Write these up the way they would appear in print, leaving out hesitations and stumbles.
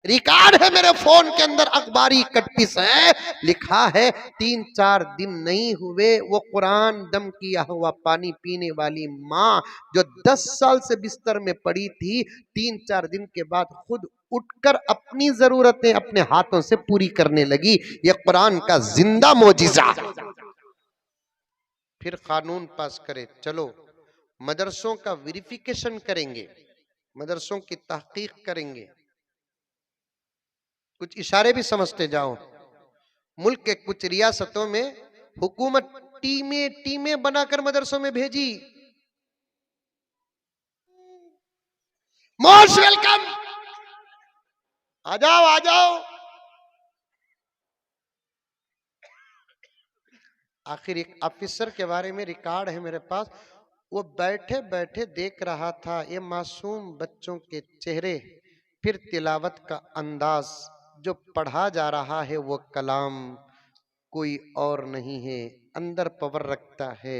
Record है मेरे phone के अंदर, अखबारी कटपीस है, लिखा है 3-4 दिन नहीं हुए वो कुरान दम किया हुआ पानी पीने वाली माँ जो 10 साल से बिस्तर में पड़ी थी, 3-4 दिन के बाद खुद उठकर अपनी जरूरतें अपने हाथों से पूरी करने लगी। ये कुरान का जिंदा मोजिजा। फिर कानून पास करे, चलो मदरसों का वेरिफिकेशन करेंगे, मदरसों की तहकीक करेंगे। कुछ इशारे भी समझते जाओ। मुल्क के कुछ रियासतों में हुकूमत टीमें बनाकर मदरसों में भेजी। मोस्ट वेलकम, आ जाओ आ जाओ। आखिर एक ऑफिसर के बारे में रिकॉर्ड है मेरे पास, वो बैठे बैठे देख रहा था ये मासूम बच्चों के चेहरे, फिर तिलावत का अंदाज, जो पढ़ा जा रहा है वो कलाम कोई और नहीं है, अंदर पावर रखता है।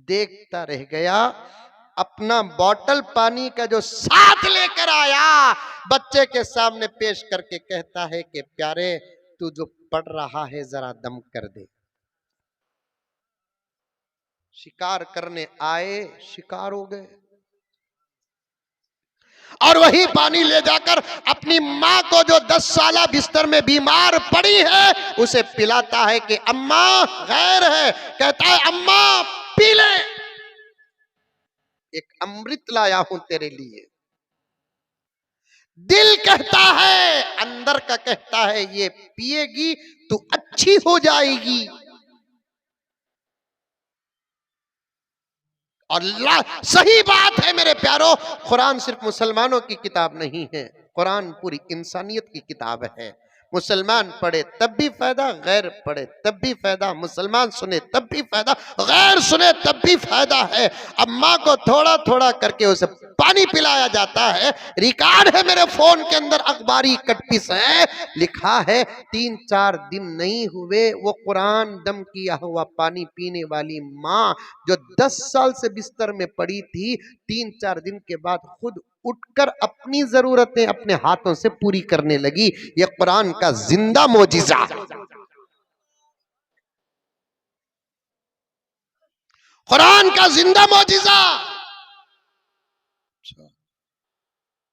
देखता रह गया, अपना बॉटल पानी का जो साथ लेकर आया बच्चे के सामने पेश करके कहता है कि प्यारे तू जो पढ़ रहा है जरा दम कर दे। शिकार करने आए, शिकार हो गए, और वही पानी ले जाकर अपनी माँ को जो 10 साल बिस्तर में बीमार पड़ी है उसे पिलाता है कि अम्मा गैर है, कहता है अम्मा पी ले, एक अमृत लाया हूं तेरे लिए। दिल कहता है, अंदर का कहता है ये पिएगी तो अच्छी हो जाएगी। और सही बात है मेरे प्यारो, कुरान सिर्फ मुसलमानों की किताब नहीं है, कुरान पूरी इंसानियत की किताब है। मुसलमान पढ़े तब भी फायदा, गैर पढ़े तब भी फायदा, मुसलमान सुने तब भी फायदा, गैर सुने तब भी फायदा है। अब माँ को थोड़ा थोड़ा करके उसे पानी पिलाया जाता है। रिकॉर्ड है मेरे फोन के अंदर, अखबारी कटपीस है, लिखा है 3-4 दिन नहीं हुए वो कुरान दम किया हुआ पानी पीने वाली माँ जो 10 साल से बिस्तर में पड़ी थी, 3-4 दिन के बाद खुद उठकर अपनी जरूरतें अपने हाथों से पूरी करने लगी। यह कुरान का जिंदा मोजिजा, कुरान का जिंदा मोजिजा।